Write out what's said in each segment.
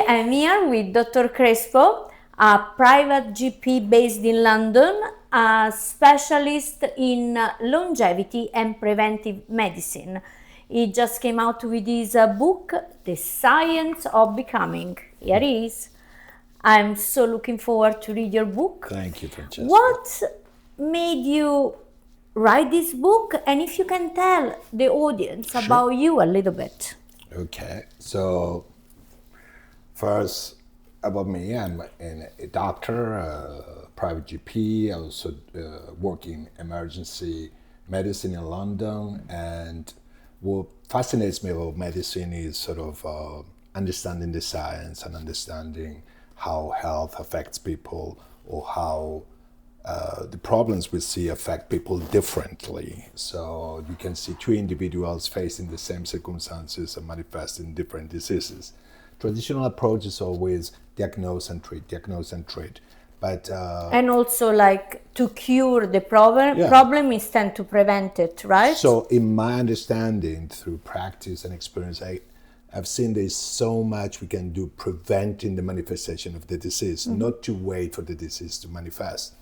I'm here with Dr. Crespo, a private GP based in London, a specialist in longevity and preventive medicine. He just came out with his book, The Science of Becoming. Here he is. I'm so looking forward to read your book. Thank you, Francesca. What made you write this book, and if you can tell the audience about you a little bit. Okay, so first about me, I'm a doctor, a private GP. I also work in emergency medicine in London, and what fascinates me about medicine is sort of understanding the science and understanding how health affects people, or how the problems we see affect people differently. So you can see two individuals facing the same circumstances and manifesting different diseases. Traditional approach is always diagnose and treat. But and also, like, to cure the problem instead to prevent it, right? So in my understanding, through practice and experience, I've seen there's so much we can do preventing the manifestation of the disease, not to wait for the disease to manifest.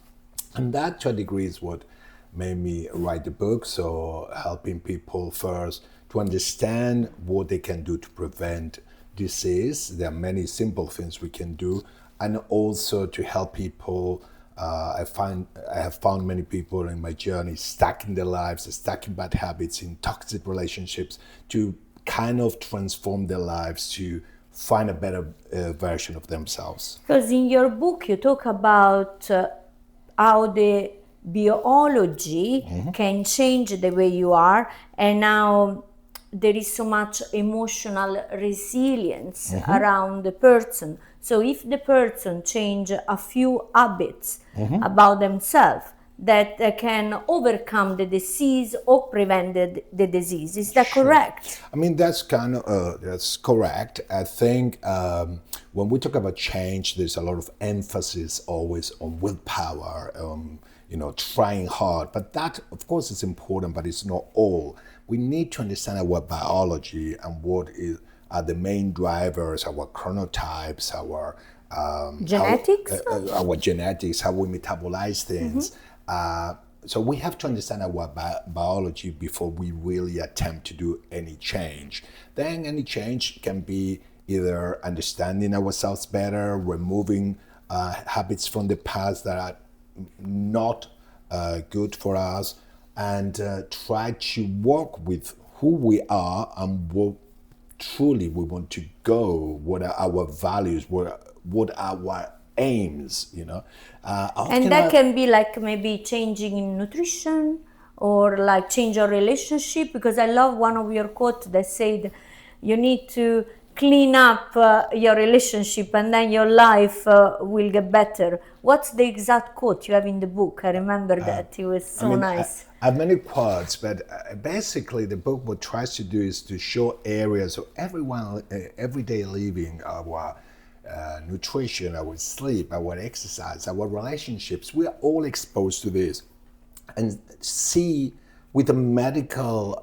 And that, to a degree, is what made me write the book. So helping people first to understand what they can do to prevent disease. There are many simple things we can do. And also to help people. I have found many people in my journey stuck in their lives, stuck in bad habits, in toxic relationships, to kind of transform their lives to find a better version of themselves. Because in your book you talk about how the biology can change the way you are, and now there is so much emotional resilience around the person. So if the person change a few habits about themselves, that they can overcome the disease or prevent the disease. Is that correct? I mean, that's kind of that's correct. I think when we talk about change, there's a lot of emphasis always on willpower, trying hard. But that, of course, is important, but it's not all. We need to understand our biology and what are the main drivers, our chronotypes, our genetics, our genetics, how we metabolize things. So we have to understand our biology before we really attempt to do any change. Then any change can be either understanding ourselves better, removing habits from the past that are not good for us, and try to work with who we are and what truly we want to go, what are our values, what are our aims, and that can be like maybe changing in nutrition, or like change your relationship, because I love one of your quotes that said you need to clean up your relationship and then your life will get better. What's the exact quote you have in the book? I remember that it was so nice. I have many quotes, but basically the book what tries to do is to show areas of everyday living, our nutrition, our sleep, our exercise, our relationships. We are all exposed to this, and see with the medical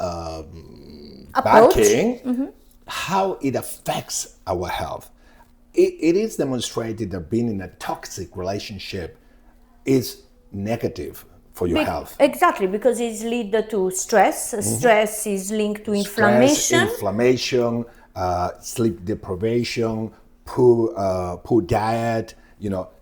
backing how it affects our health. It is demonstrated that being in a toxic relationship is negative for your health. Exactly, because it's lead to stress. Stress is linked to inflammation. Sleep deprivation, poor diet,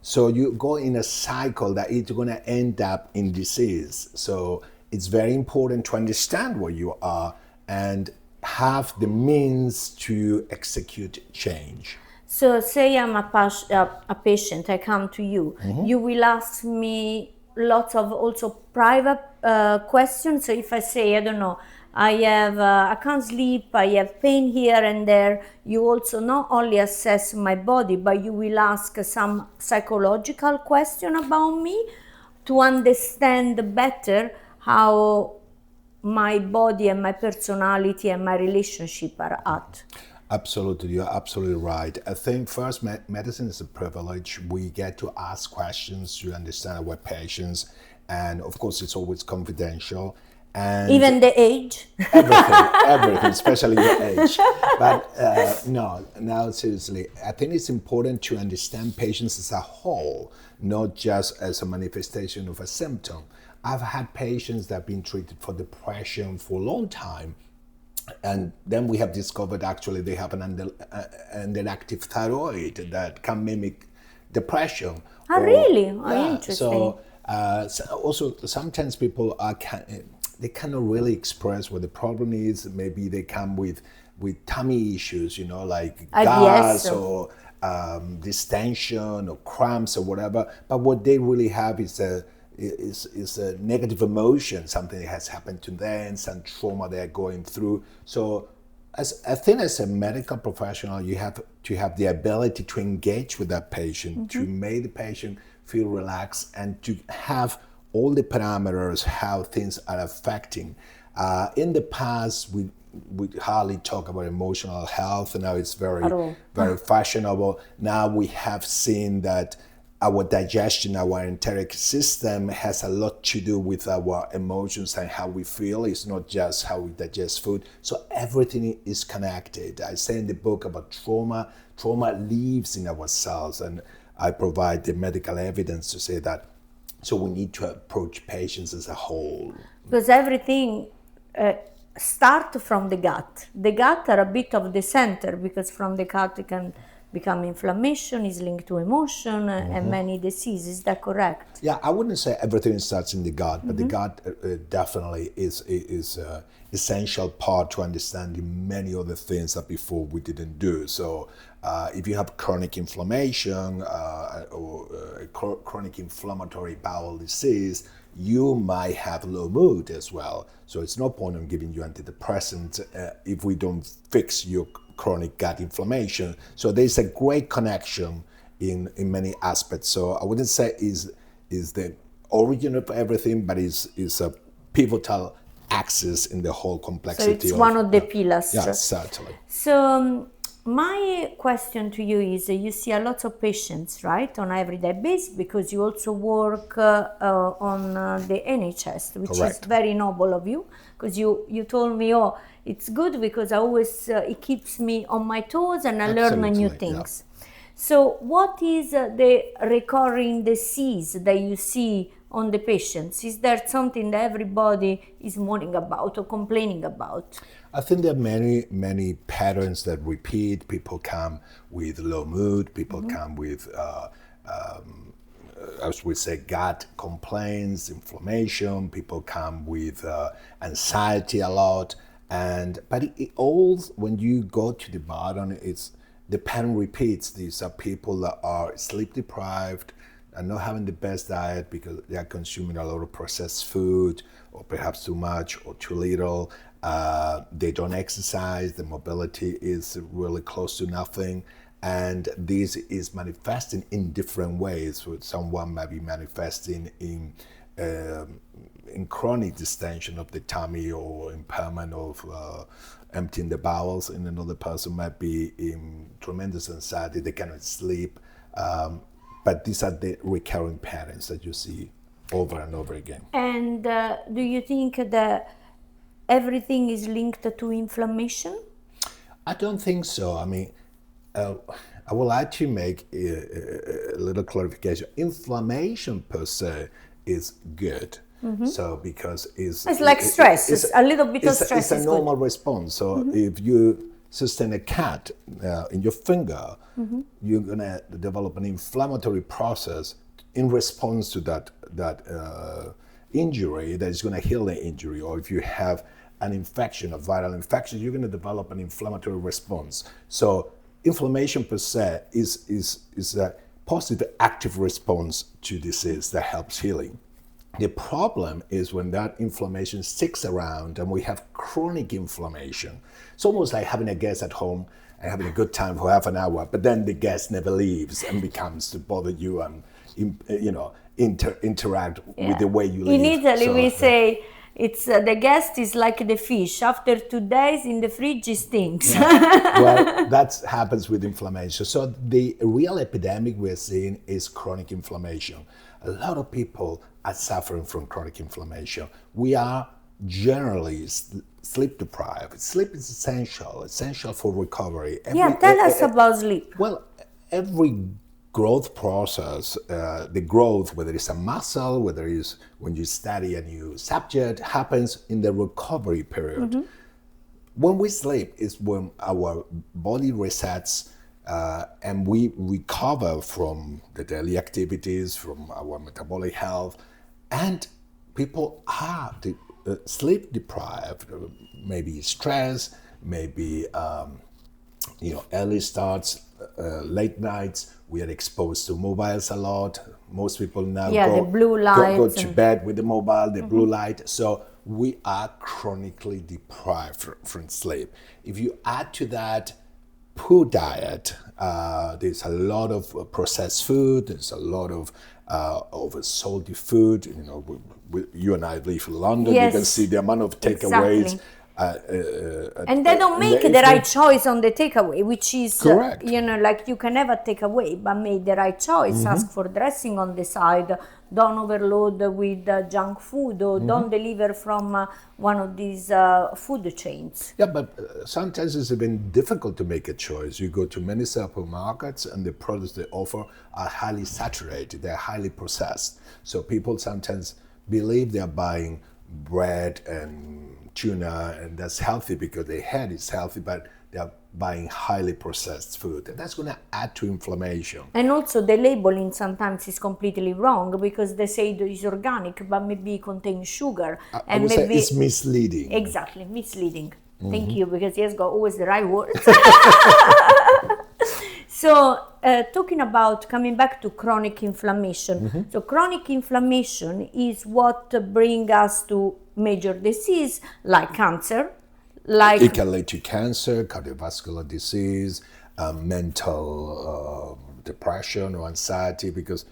so you go in a cycle that it's going to end up in disease. So it's very important to understand where you are and have the means to execute change. So say I'm a patient, I come to you, you will ask me lots of also private questions. So if I say, I don't know, I can't sleep, I have pain here and there, you also not only assess my body, but you will ask some psychological question about me to understand better how my body and my personality and my relationship are at. Absolutely, you're absolutely right. I think first, medicine is a privilege. We get to ask questions to understand our patients, and of course, it's always confidential. And Even the age? everything, especially the age. But no, now seriously, I think it's important to understand patients as a whole, not just as a manifestation of a symptom. I've had patients that have been treated for depression for a long time, and then we have discovered actually they have an underactive thyroid that can mimic depression. Oh, really? Oh, Yeah, interesting. so also sometimes people they cannot really express what the problem is. Maybe they come with tummy issues, like gas IBS. or distension or cramps or whatever. But what they really have is a negative emotion, something that has happened to them, some trauma they're going through. So I think as a medical professional, you have to have the ability to engage with that patient, to make the patient feel relaxed, and to have all the parameters, how things are affecting. In the past, we hardly talk about emotional health, and now it's very fashionable. Now we have seen that our digestion, our enteric system has a lot to do with our emotions and how we feel. It's not just how we digest food. So everything is connected. I say in the book about trauma. Trauma lives in our cells, and I provide the medical evidence to say that. So we need to approach patients as a whole. Because everything starts from the gut. The gut are a bit of the center, because from the gut it can become inflammation, is linked to emotion and many diseases. Is that correct? Yeah, I wouldn't say everything starts in the gut, but the gut definitely is essential part to understanding many other things that before we didn't do. So if you have chronic inflammation or chronic inflammatory bowel disease, you might have low mood as well. So it's no point in giving you antidepressants if we don't fix your chronic gut inflammation. So there's a great connection in many aspects. So I wouldn't say is the origin of everything, but is a pivotal axis in the whole complexity. So it's one of the pillars. Yeah, certainly. So my question to you is, you see a lot of patients, right, on an everyday basis, because you also work on the NHS, which Correct. is very noble of you, because you told me, oh, it's good because I always, it keeps me on my toes and I learn new things. Yeah. So what is the recurring disease that you see on the patients? Is there something that everybody is moaning about or complaining about? I think there are many patterns that repeat. People come with low mood, people come with, as we say, gut complaints, inflammation, people come with anxiety a lot. But it all, when you go to the bottom, the pattern repeats. These are people that are sleep deprived and not having the best diet because they are consuming a lot of processed food, or perhaps too much or too little. They don't exercise. The mobility is really close to nothing. And this is manifesting in different ways. So someone might be manifesting in chronic distension of the tummy or impairment of emptying the bowels, and another person might be in tremendous anxiety, they cannot sleep. But these are the recurring patterns that you see over and over again. And do you think that everything is linked to inflammation? I don't think so. I mean, I would like to make a little clarification. Inflammation per se is good. So because it's like stress. It's a little bit of stress. It's a normal response. So if you sustain a cut in your finger, you're gonna develop an inflammatory process in response to that injury that is gonna heal the injury. Or if you have an infection, a viral infection, you're gonna develop an inflammatory response. So inflammation per se is a positive active response to disease that helps healing. The problem is when that inflammation sticks around and we have chronic inflammation. It's almost like having a guest at home and having a good time for half an hour, but then the guest never leaves and becomes to bother you and interact with the way you live. In Italy, we say it's the guest is like the fish. After 2 days in the fridge, it stinks. Yeah. Well, that happens with inflammation. So the real epidemic we're seeing is chronic inflammation. A lot of people are suffering from chronic inflammation. We are generally sleep deprived. Sleep is essential for recovery. Yeah, tell us about sleep. Well, every growth process, the growth, whether it's a muscle, whether it's when you study a new subject, happens in the recovery period. When we sleep is when our body resets and we recover from the daily activities, from our metabolic health, and people are sleep deprived, maybe stress, maybe early starts, late nights. We are exposed to mobiles a lot. Most people now Yeah, the blue go lights to bed with the mobile, the blue light. So we are chronically deprived from sleep. If you add to that poor diet, there's a lot of processed food. There's a lot of salty food. You know, you and I live in London. You can Yes, see the amount of takeaways. exactly. And they don't make the right choice on the takeaway, which is, Correct. like you can never take away, but make the right choice. Ask for dressing on the side. Don't overload with junk food, or don't deliver from one of these food chains. Yeah, but sometimes it's even difficult to make a choice. You go to many supermarkets and the products they offer are highly saturated, they're highly processed. So people sometimes believe they're buying bread and tuna and that's healthy because their head is healthy, but they're buying highly processed food. And that's going to add to inflammation. And also the labeling sometimes is completely wrong because they say it is organic, but maybe it contains sugar. I would say it's misleading. Exactly, misleading. Thank you, because he has got always the right words. So, talking about coming back to chronic inflammation. So, chronic inflammation is what brings us to major disease like cancer, like It can lead to cancer, cardiovascular disease, mental depression or anxiety, because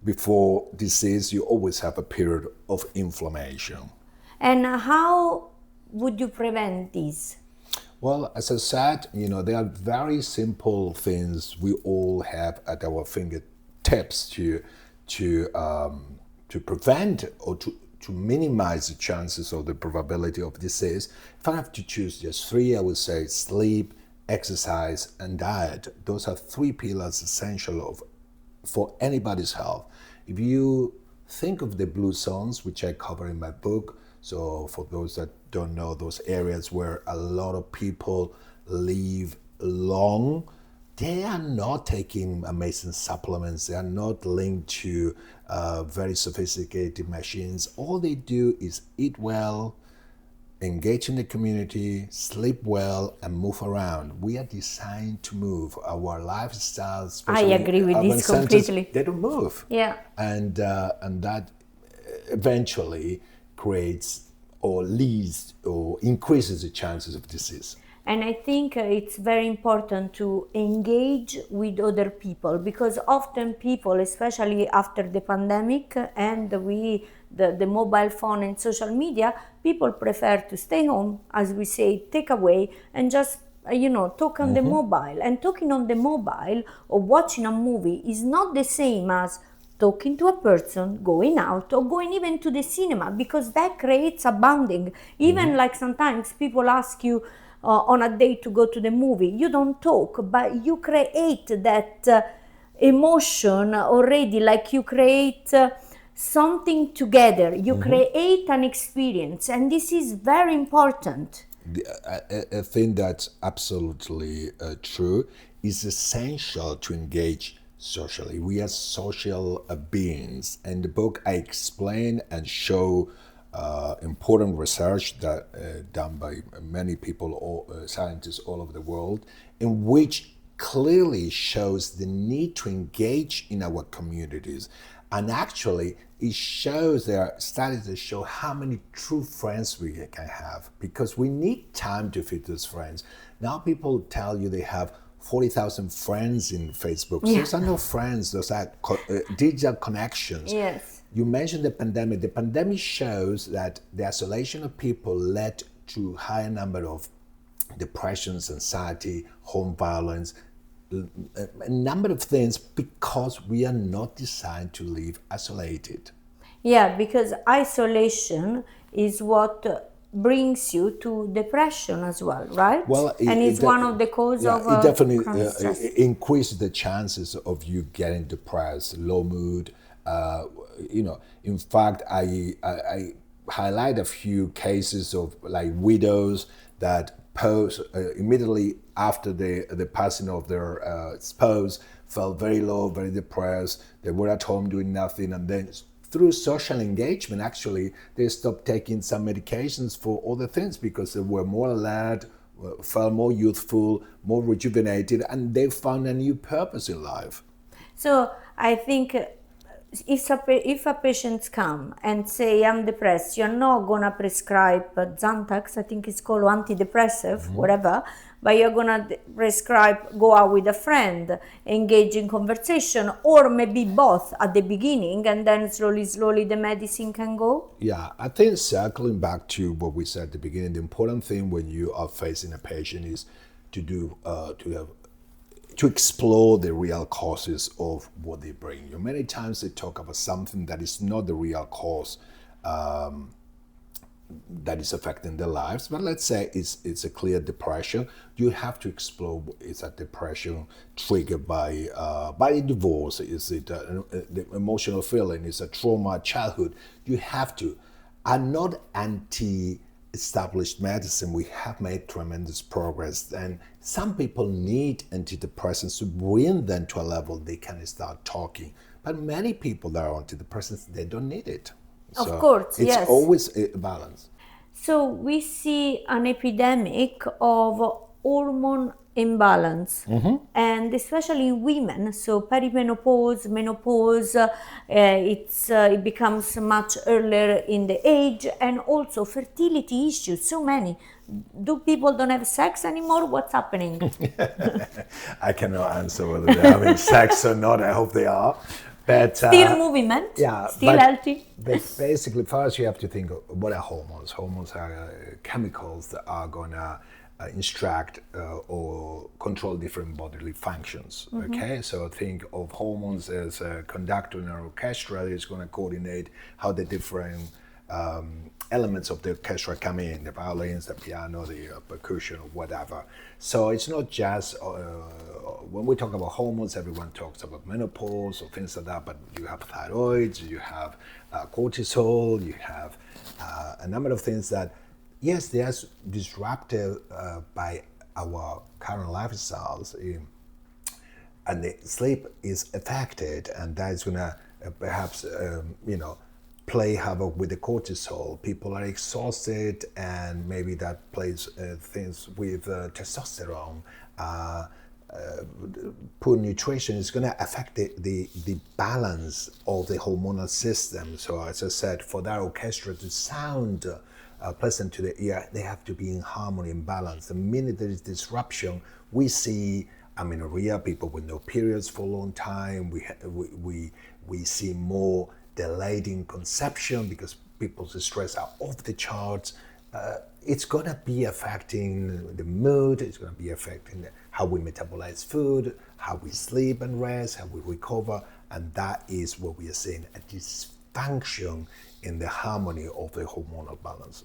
before disease, you always have a period of inflammation. And how would you prevent this? Well, as I said, there are very simple things we all have at our fingertips to prevent or to minimize the chances of the probability of disease. If I have to choose just three, I would say sleep, exercise, and diet. Those are three pillars essential for anybody's health. If you think of the blue zones, which I cover in my book, so for those that don't know, those areas where a lot of people live long, they are not taking amazing supplements. They are not linked to very sophisticated machines. All they do is eat well, engage in the community, sleep well, and move around. We are designed to move. Our lifestyles, I agree with this completely. They don't move. Yeah. And that eventually creates or leads or increases the chances of disease. And I think it's very important to engage with other people, because often people, especially after the pandemic and the mobile phone and social media, people prefer to stay home, as we say, take away, and just talk on the mobile. And talking on the mobile or watching a movie is not the same as talking to a person, going out, or going even to the cinema, because that creates a bonding. Even like sometimes people ask you on a date to go to the movie, you don't talk, but you create that emotion already, like you create something together, you create an experience, and this is very important. I think that's absolutely true. It's essential to engage socially. We are social beings. In the book, I explain and show important research that done by many people, scientists all over the world, in which clearly shows the need to engage in our communities. And actually, it shows, there are studies that show how many true friends we can have, because we need time to feed those friends. Now people tell you they have 40,000 friends in Facebook. Yeah. Those are no friends, those are digital connections. Yes. You mentioned the pandemic. The pandemic shows that the isolation of people led to higher number of depressions, anxiety, home violence, a number of things, because we are not designed to live isolated. Yeah, because isolation is what brings you to depression as well, right? Well, And it's one of the cause yeah, of it definitely chronic stress. increases the chances of you getting depressed, low mood. In fact, I highlight a few cases of like widows that post immediately after the passing of their spouse felt very low, very depressed. They were at home doing nothing, and then through social engagement, actually, they stopped taking some medications for other things because they were more alert, felt more youthful, more rejuvenated, and they found a new purpose in life. So I think if a patient come and say I'm depressed, you're not gonna prescribe Zantac, I think it's called antidepressive, whatever, but you're gonna prescribe go out with a friend, engage in conversation, or maybe both at the beginning, and then slowly the medicine can go. Yeah, I think circling back to what we said at the beginning, the important thing when you are facing a patient is to explore the real causes of what they bring you. Many times they talk about something that is not the real cause that is affecting their lives. But let's say it's a clear depression. You have to explore: is that depression triggered by a divorce? Is it the emotional feeling? Is it trauma childhood? You have to. I'm not anti-established medicine. We have made tremendous progress, and some people need antidepressants to bring them to a level they can start talking. But many people that are on antidepressants, they don't need it. Of So course, it's yes. always a balance. So we see an epidemic of hormone imbalance, and especially in women. So perimenopause, menopause, it becomes much earlier in the age, and also fertility issues. So many. Do people don't have sex anymore? What's happening? I cannot answer whether they're having sex or not. I hope they are. But Still movement, yeah, still healthy. But basically, first you have to think of what are hormones. Hormones are chemicals that are gonna instruct or control different bodily functions. Okay, so think of hormones as a conductor in an orchestra that is going to coordinate how the different elements of the orchestra come in: the violins, the piano, the percussion, or whatever. So it's not just when we talk about hormones, everyone talks about menopause or things like that, but you have thyroids, you have cortisol, you have a number of things that, yes, they are disrupted by our current lifestyles, and the sleep is affected, and that is going to perhaps, play havoc with the cortisol. People are exhausted, and maybe that plays things with testosterone. Poor nutrition is going to affect the balance of the hormonal system. So as I said, for that orchestra to sound pleasant to the ear, they have to be in harmony and balance. The minute there is disruption, we see amenorrhea, people with no periods for a long time. We see more delayed in conception because people's stress are off the charts. It's going to be affecting the mood. It's going to be affecting how we metabolize food, how we sleep and rest, how we recover. And that is what we are seeing, a dysfunction in the harmony of the hormonal balance.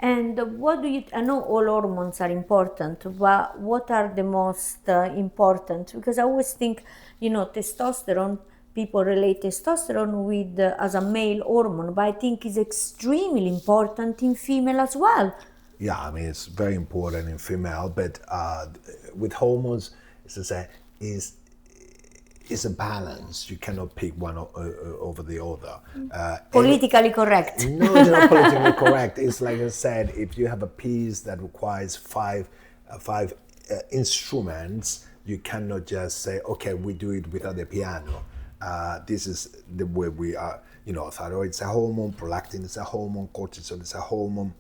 And I know all hormones are important, but what are the most important? Because I always think, testosterone, people relate testosterone with as a male hormone, but I think it's extremely important in female as well. Yeah, it's very important in female, but with hormones, as I say, is a balance. You cannot pick one over the other. Politically correct. No, it's not politically correct. It's like I said, if you have a piece that requires five instruments, you cannot just say, okay, we do it without the piano. This is the way we are. Thyroid is a hormone, prolactin is a hormone, cortisol is a hormone,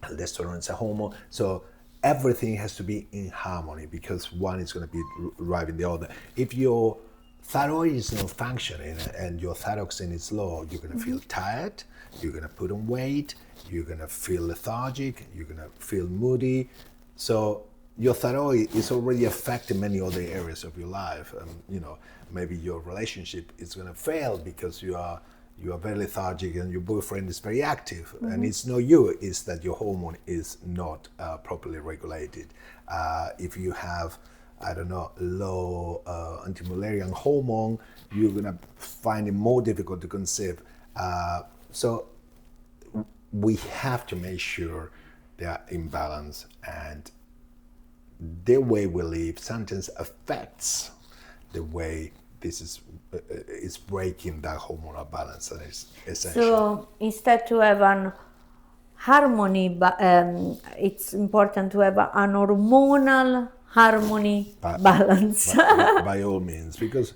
aldosterone is a hormone. So everything has to be in harmony because one is going to be driving the other. If your thyroid is not functioning and your thyroxine is low, you're going to feel tired, you're going to put on weight, you're going to feel lethargic, you're going to feel moody. So your thyroid is already affecting many other areas of your life. Maybe your relationship is going to fail because you are you are very lethargic and your boyfriend is very active, and it's not you, it's that your hormone is not properly regulated. If you have, I don't know, low anti-Mullerian hormone, you're gonna find it more difficult to conceive. So we have to make sure they are in balance, and the way we live sometimes affects the way this is breaking that hormonal balance, and it's essential. So instead to have an harmony, but it's important to have an hormonal harmony balance. By all means, because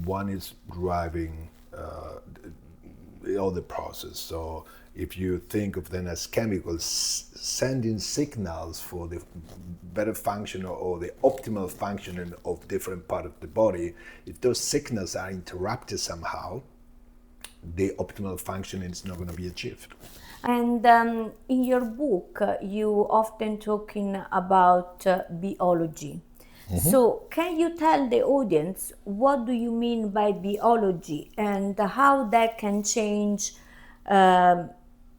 one is driving all the process. So if you think of them as chemicals sending signals for the better function or the optimal functioning of different part of the body, if those signals are interrupted somehow, the optimal functioning is not going to be achieved. And in your book, you often talking about biology. So can you tell the audience what do you mean by biology and how that can change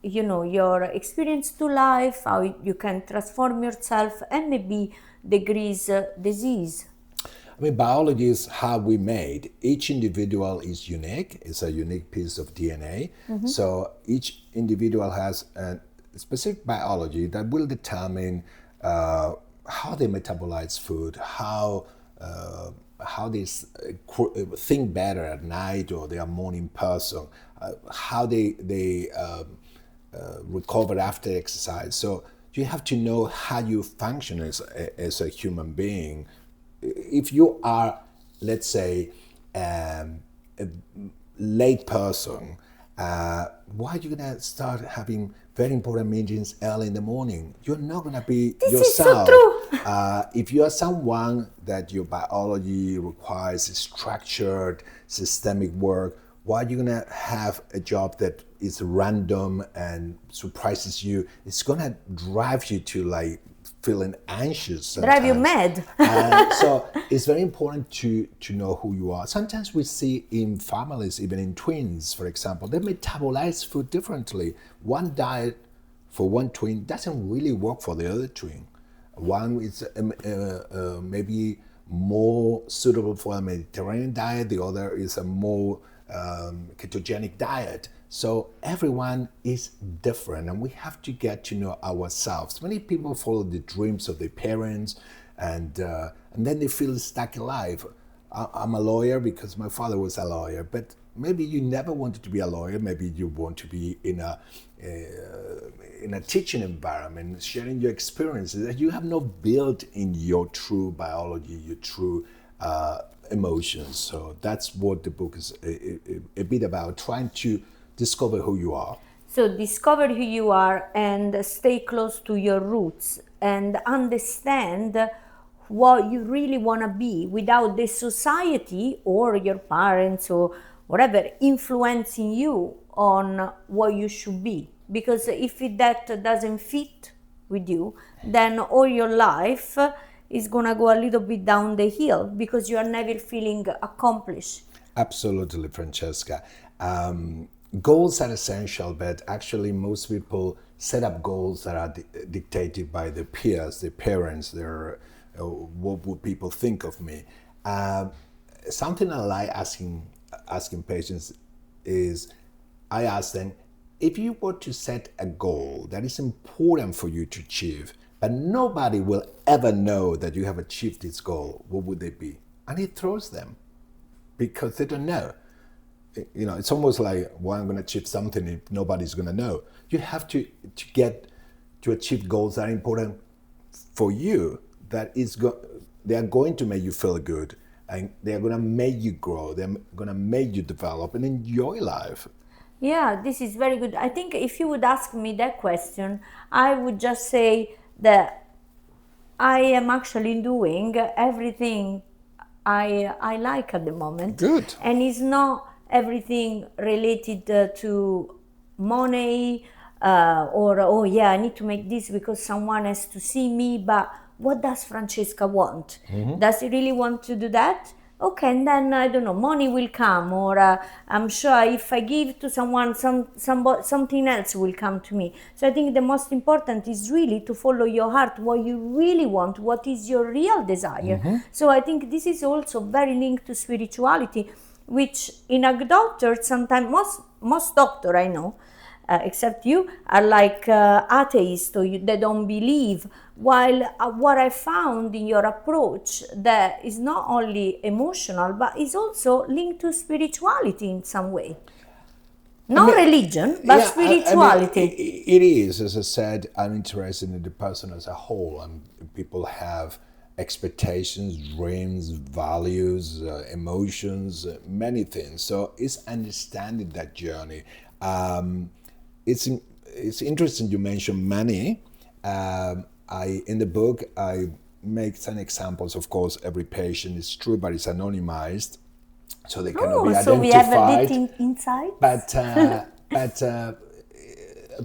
your experience to life, how you can transform yourself and maybe decrease disease? I mean, biology is how we made. Each individual is unique. It's a unique piece of DNA. So each individual has a specific biology that will determine how they metabolize food, how they think better at night, or they are a morning person, how they recover after exercise. So you have to know how you function as a human being. If you are, let's say, a late person, why are you gonna start having very important meetings early in the morning? You're not gonna be This yourself. is so true. If you are someone that your biology requires structured, systemic work, why are you gonna have a job that is random and surprises you? It's gonna drive you to like feeling anxious sometimes. Drive you mad. So it's very important to know who you are. Sometimes we see in families, even in twins, for example, they metabolize food differently. One diet for one twin doesn't really work for the other twin. One is maybe more suitable for a Mediterranean diet, the other is a more ketogenic diet. So everyone is different, and we have to get to know ourselves. Many people follow the dreams of their parents, and then they feel stuck in life. I'm a lawyer because my father was a lawyer, but maybe you never wanted to be a lawyer. Maybe you want to be in a teaching environment, sharing your experiences that you have not built in your true biology, your true emotions. So that's what the book is a bit about, trying to discover who you are. So discover who you are and stay close to your roots and understand what you really want to be without the society or your parents or whatever influencing you on what you should be. Because if that doesn't fit with you, then all your life is going to go a little bit down the hill because you are never feeling accomplished. Absolutely, Francesca. Goals are essential, but actually most people set up goals that are dictated by their peers, their parents, what would people think of me. Something I like asking patients is, I ask them, if you were to set a goal that is important for you to achieve, but nobody will ever know that you have achieved this goal, what would they be? And it throws them because they don't know. You know, it's almost like, well, I'm going to achieve something if nobody's going to know. You have to get to achieve goals that are important for you, they are going to make you feel good, and they are going to make you grow. They're going to make you develop and enjoy life. Yeah, this is very good. I think if you would ask me that question, I would just say that I am actually doing everything I like at the moment. Good. And it's not everything related to money or, oh yeah, I need to make this because someone has to see me. But what does Francesca want? Does she really want to do that? okay, and then I don't know, money will come, or I'm sure if I give to someone, something else will come to me. So I think the most important is really to follow your heart, what you really want, what is your real desire. So I think this is also very linked to spirituality, which in a doctor sometimes most doctor I know, except you, are like atheists, or they don't believe. While what I found in your approach, that is not only emotional, but is also linked to spirituality in some way. Not religion, but spirituality. It is. As I said, I'm interested in the person as a whole, and people have expectations, dreams, values, emotions, many things. So it's understanding that journey. It's interesting you mentioned money. In the book I make some examples. Of course, every patient is true, but it's anonymized, so they cannot be identified. So we have a little insight. But a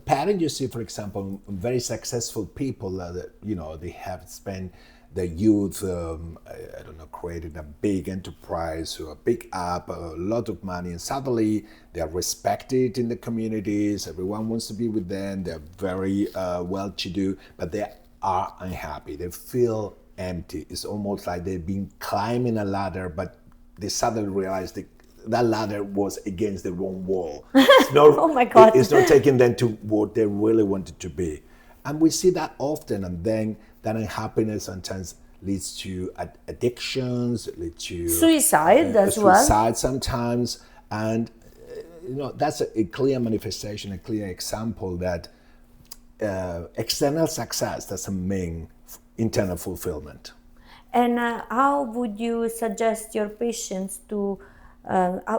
pattern you see, for example, very successful people that they have spent their youth, I don't know, created a big enterprise or a big app, a lot of money, and suddenly they are respected in the communities. Everyone wants to be with them. They're very well-to-do, but they are unhappy. They feel empty. It's almost like they've been climbing a ladder, but they suddenly realize that ladder was against the wrong wall. It's not, oh my God. It's not taking them to what they really wanted to be. And we see that often, and then that unhappiness sometimes leads to addictions, leads to suicide as well. Suicide sometimes, and that's a clear manifestation, a clear example that external success doesn't mean internal fulfillment. And how would you suggest your patients to?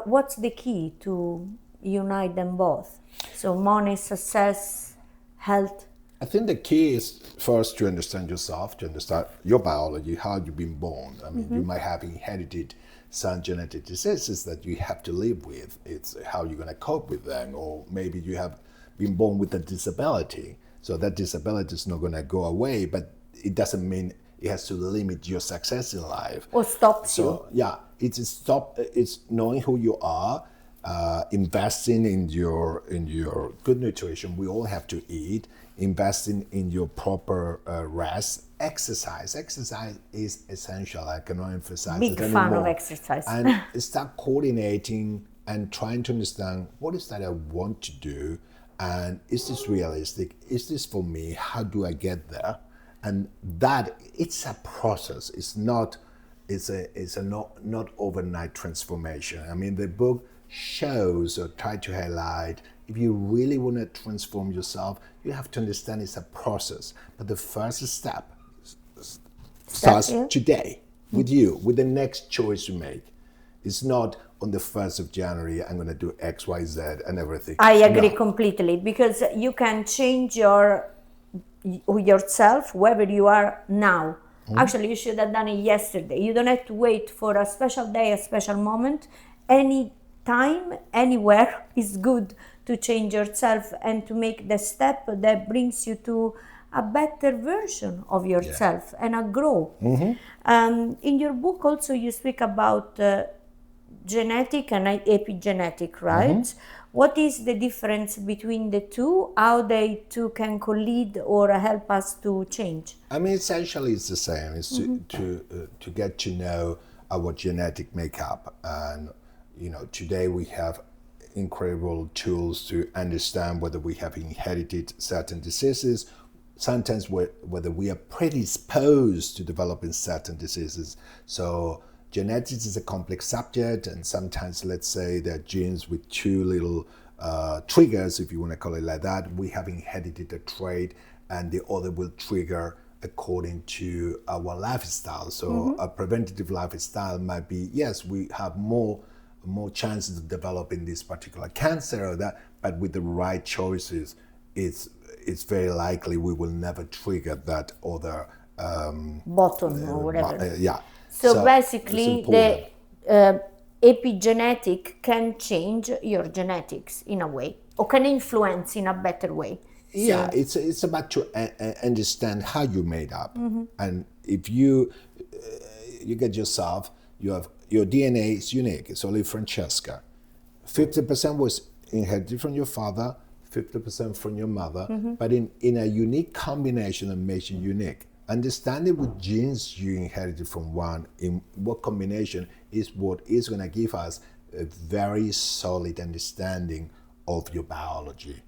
What's the key to unite them both? So money, success, health. I think the key is first to understand yourself, to understand your biology, how you've been born. I mean, you might have inherited some genetic diseases that you have to live with. It's how you're going to cope with them. Or maybe you have been born with a disability. So that disability is not going to go away, but it doesn't mean it has to limit your success in life. Or stops you. So, yeah, it's knowing who you are, investing in your good nutrition. We all have to eat. Investing in your proper rest, exercise. Exercise is essential. I cannot emphasize it anymore. Big fan of exercise. And start coordinating and trying to understand what is that I want to do, and is this realistic? Is this for me? How do I get there? And that it's a process. It's not overnight transformation. I mean, the book shows or try to highlight, if you really want to transform yourself, you have to understand it's a process. But the first step starts today with you, with the next choice you make. It's not on the 1st of January, I'm going to do X, Y, Z and everything. I agree completely, because you can change yourself wherever you are now. Actually, you should have done it yesterday. You don't have to wait for a special day, a special moment. Any time, anywhere is good to change yourself and to make the step that brings you to a better version of yourself and a grow. In your book also you speak about genetic and epigenetic, right? What is the difference between the two? How they two can collide or help us to change? I mean, essentially it's the same. It's to get to know our genetic makeup. And today we have incredible tools to understand whether we have inherited certain diseases, sometimes whether we are predisposed to developing certain diseases. So genetics is a complex subject, and sometimes, let's say, there are genes with two little triggers, if you want to call it like that. We have inherited a trait, and the other will trigger according to our lifestyle. So a preventative lifestyle might be, yes, we have more chances of developing this particular cancer or that, but with the right choices, it's very likely we will never trigger that other bottom or whatever. So basically, the epigenetic can change your genetics in a way, or can influence in a better way. Yeah, it's about to understand how you made up, and if you get yourself, your DNA is unique. It's only Francesca. 50% was inherited from your father, 50% from your mother, but in a unique combination that makes you unique. Understanding what genes you inherited from one, in what combination, is what is going to give us a very solid understanding of your biology.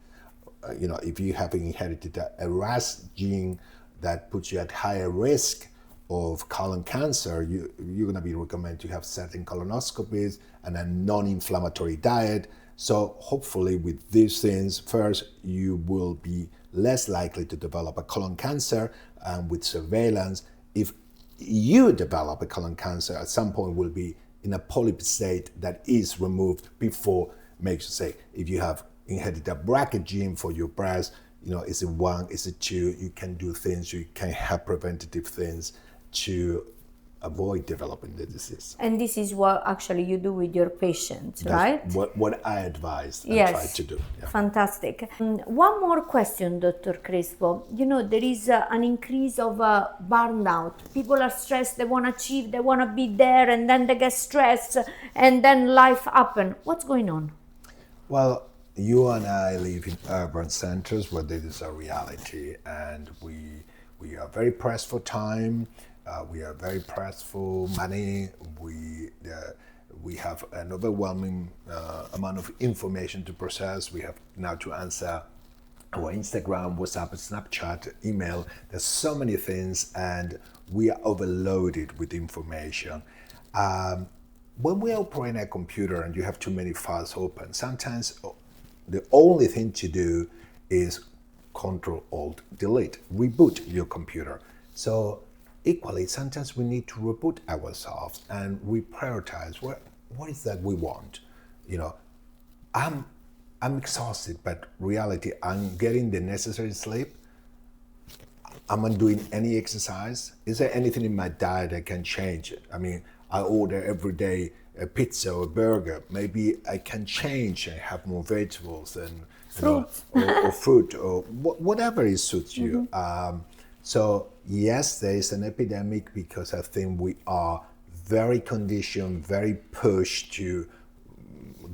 If you have inherited a RAS gene that puts you at higher risk of colon cancer, you're going to be recommended to have certain colonoscopies and a non-inflammatory diet. So hopefully with these things, first, you will be less likely to develop a colon cancer, and with surveillance, if you develop a colon cancer, at some point will be in a polyp state that is removed before, makes you say, if you have inherited a BRCA gene for your breast, is it 1, is it 2, you can do things, you can have preventative things to avoid developing the disease. And this is what actually you do with your patients, right? What I advise and Yes. try to do. Yeah. Fantastic. One more question, Dr. Crespo. There is an increase of burnout. People are stressed, they want to achieve, they want to be there, and then they get stressed, and then life happens. What's going on? Well, you and I live in urban centers where this is a reality, and we are very pressed for time. We are very pressed for money. We have an overwhelming amount of information to process. We have now to answer our Instagram, WhatsApp, Snapchat, email. There's so many things, and we are overloaded with information. When we operate a computer and you have too many files open, sometimes the only thing to do is Control-Alt-Delete, reboot your computer. So equally, sometimes we need to reboot ourselves and reprioritize what is that we want. I'm exhausted, but reality, I'm getting the necessary sleep. I'm not doing any exercise. Is there anything in my diet I can change? I mean, I order every day a pizza or a burger. Maybe I can change and have more vegetables and Fruit. or fruit or whatever suits you. So yes, there is an epidemic because I think we are very conditioned, very pushed to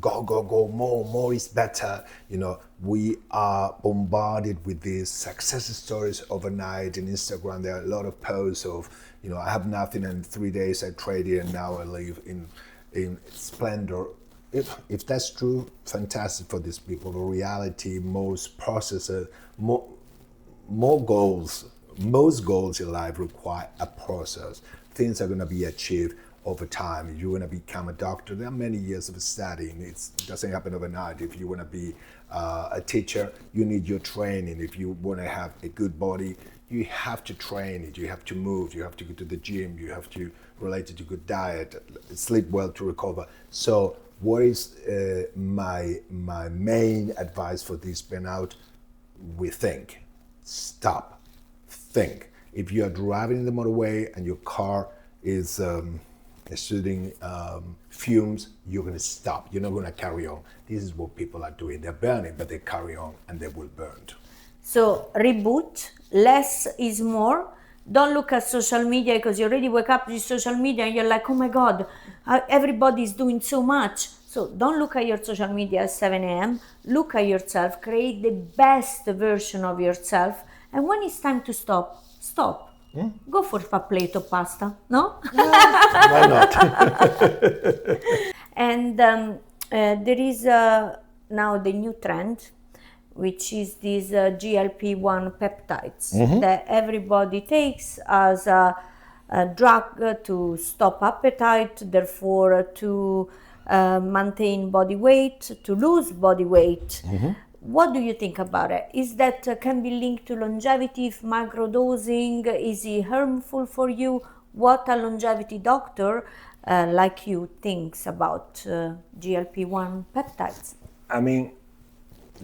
go, more is better. We are bombarded with these success stories overnight. In Instagram, there are a lot of posts of, I have nothing, and in 3 days I traded, and now I live in splendor. If that's true, fantastic for these people. The reality, most processes, more goals, most goals in life require a process. Things are going to be achieved over time. If you want to become a doctor, there are many years of studying. It doesn't happen overnight. If you want to be a teacher, you need your training. If you want to have a good body, you have to train it. You have to move. You have to go to the gym. You have to relate it to good diet, sleep well to recover. So what is my main advice for this burnout? We think. Stop. Think. If you are driving in the motorway and your car is exuding fumes, you're going to stop. You're not going to carry on. This is what people are doing. They're burning, but they carry on and they will burn. So reboot, less is more. Don't look at social media because you already wake up with social media and you're like, oh my God, everybody's doing so much. So don't look at your social media at 7 a.m. Look at yourself, create the best version of yourself. And when it's time to stop, stop. Go for a plate of pasta, no? Why not? And there is now the new trend, which is these GLP-1 peptides that everybody takes as a drug to stop appetite, therefore to maintain body weight, to lose body weight. What do you think about it? Is that can be linked to longevity, if microdosing? Is it harmful for you? What a longevity doctor like you thinks about GLP-1 peptides? I mean,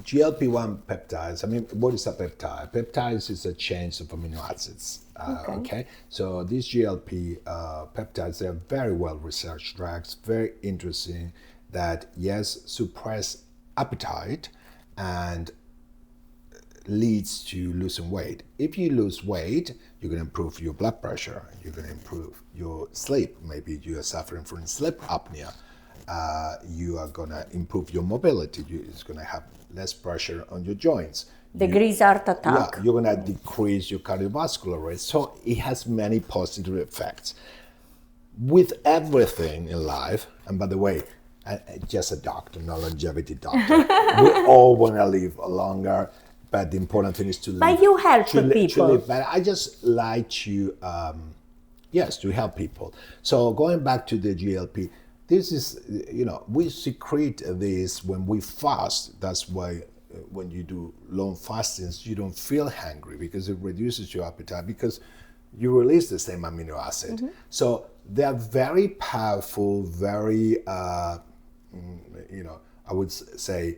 GLP-1 peptides, what is a peptide? Peptides is a chain of amino acids. Okay. So these GLP peptides, they're very well researched drugs, very interesting, that yes, suppress appetite and leads to losing weight. If you lose weight, you're going to improve your blood pressure, you're going to improve your sleep. Maybe you are suffering from sleep apnea. You are going to improve your mobility. It's going to have less pressure on your joints. Decrease heart attack. Yeah, you're going to decrease your cardiovascular risk. So it has many positive effects. With everything in life, and by the way, just a doctor, not a longevity doctor. We all want to live longer, but the important thing is to live. But you help people. To live better. I just like to, to help people. So going back to the GLP, this is, we secrete this when we fast. That's why when you do long fastings, you don't feel hungry because it reduces your appetite because you release the same amino acid. So they are very powerful, very, I would say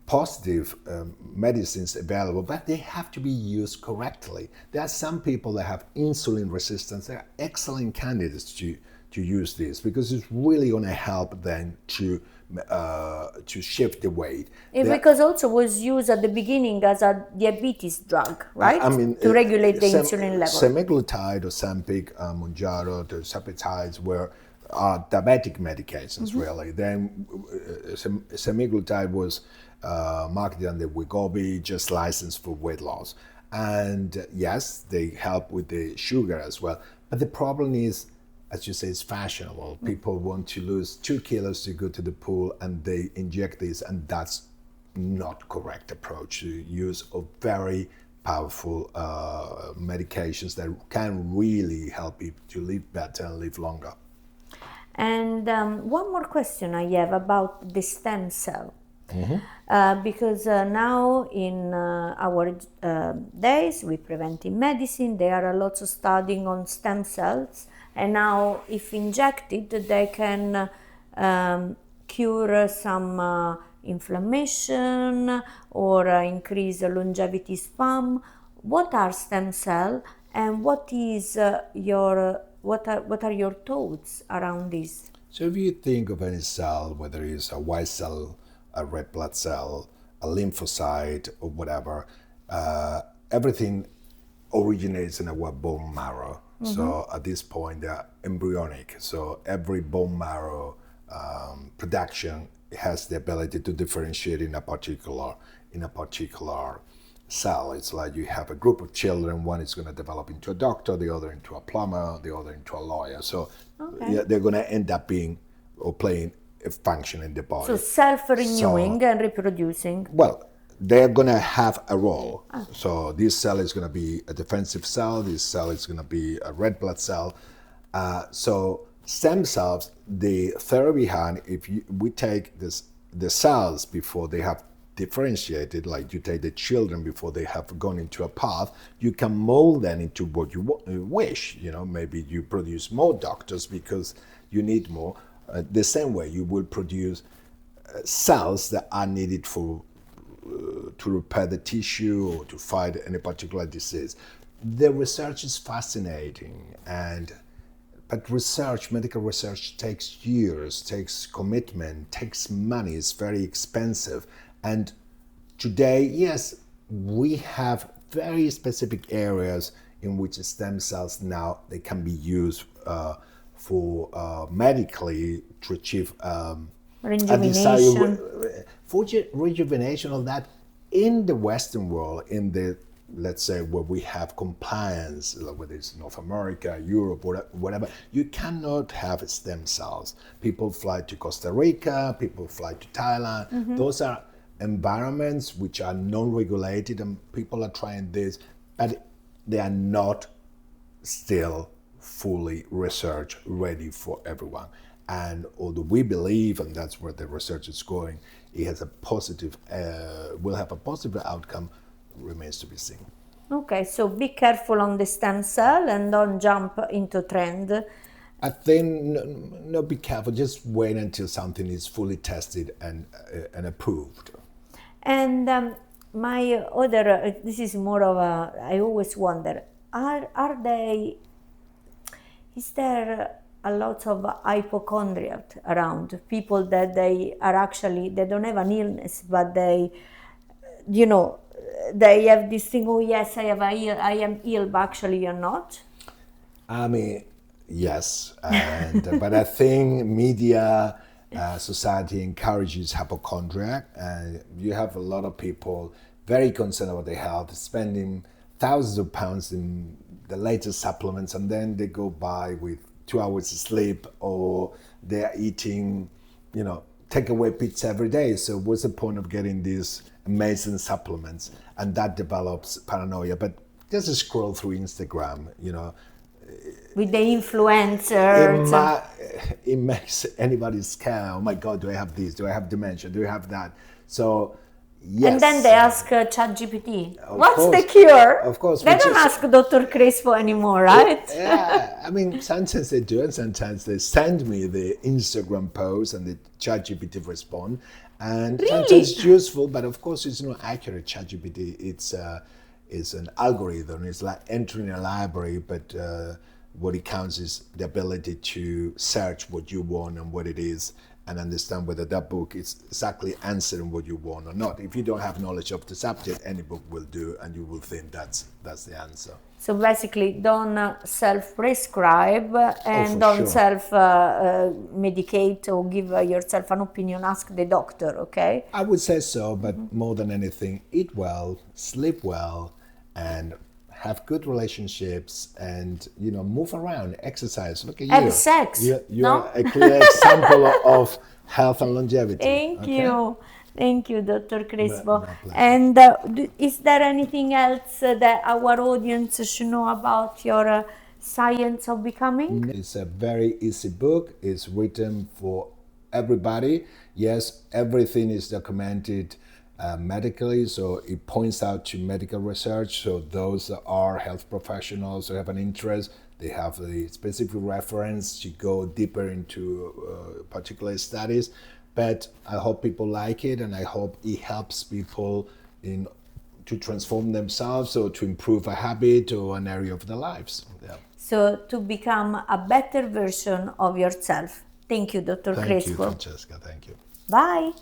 positive medicines available, but they have to be used correctly. There are some people that have insulin resistance. They are excellent candidates to use this because it's really going to help them to shift the weight. Because also was used at the beginning as a diabetes drug, right? I mean, to regulate the insulin level. Semaglutide, Ozempic, Mounjaro, the tirzepatides are diabetic medications, really. Then semaglutide was marketed under Wegovy, just licensed for weight loss. And yes, they help with the sugar as well. But the problem is, as you say, it's fashionable. People want to lose 2 kilos to go to the pool and they inject this, and that's not correct approach to use of very powerful medications that can really help you to live better and live longer. And one more question I have about the stem cell. Because now in our days with preventive medicine, there are lots of studying on stem cells. And now, if injected, they can cure some inflammation or increase longevity span. What are stem cells, and what are your thoughts around this? So, if you think of any cell, whether it's a white cell, a red blood cell, a lymphocyte, or whatever, everything originates in our bone marrow. So at this point, they're embryonic. So every bone marrow production has the ability to differentiate in a particular cell. It's like you have a group of children. One is going to develop into a doctor, the other into a plumber, the other into a lawyer. So they're going to end up being or playing a function in the body. So self-renewing and reproducing. Well, they're going to have a role. So this cell is going to be a defensive cell. This cell is going to be a red blood cell. So stem cells, the theory behind, we take the cells before they have differentiated, like you take the children before they have gone into a path, you can mold them into what you wish. Maybe you produce more doctors because you need more. The same way you will produce cells that are needed to repair the tissue or to fight any particular disease. The research is fascinating, but medical research takes years, takes commitment, takes money, it's very expensive. And today, yes, we have very specific areas in which stem cells now, they can be used for medically to achieve rejuvenation. For rejuvenation of that in the Western world, let's say where we have compliance, whether it's North America, Europe, whatever, you cannot have stem cells. People fly to Costa Rica, people fly to Thailand. Those are environments which are non-regulated, and people are trying this, but they are not still fully research ready for everyone. And although we believe, and that's where the research is going, it has will have a positive outcome, remains to be seen. Okay, so be careful on the stem cell and don't jump into trend. I think, no, be careful, just wait until something is fully tested and approved. And my other, this is more of I always wonder, is there a lot of hypochondriac around, people that they don't have an illness, but they, they have this thing, oh yes, I am ill, but actually you're not? I mean, yes, and but I think media, society encourages hypochondria, and you have a lot of people very concerned about their health, spending thousands of pounds in the latest supplements, and then they go by with 2 hours of sleep, or they're eating, takeaway pizza every day. So what's the point of getting these amazing supplements? And that develops paranoia. But just scroll through Instagram, With the influencers. it makes anybody scared. Oh my God, do I have this? Do I have dementia? Do I have that? So, yes. And then they ask ChatGPT, what's course. the cure? Of course. They don't ask Dr. Crespo anymore, right? Yeah, I mean, sometimes they do, and sometimes they send me the Instagram post and the ChatGPT respond. And Really? sometimes it's useful, but of course it's not accurate. ChatGPT, it's an algorithm. It's like entering a library, but what it counts is the ability to search what you want and what it is, and understand whether that book is exactly answering what you want or not. If you don't have knowledge of the subject, any book will do, and you will think that's the answer. So basically, don't self-prescribe and for don't sure. self-medicate or give yourself an opinion. Ask the doctor, okay? I would say so, but more than anything, eat well, sleep well, and have good relationships, and move around, exercise. Look at you. Have sex. You're No? a clear example of health and longevity. Thank you, Dr. Crespo. My pleasure. And is there anything else that our audience should know about your science of becoming? It's a very easy book. It's written for everybody. Yes, everything is documented medically, so it points out to medical research. So those that are health professionals who have an interest, they have a specific reference to go deeper into particular studies. But I hope people like it, and I hope it helps people to transform themselves or to improve a habit or an area of their lives. Yeah. So to become a better version of yourself. Thank you, Dr. Thank Crespo. you, Francesca. Thank you. Bye.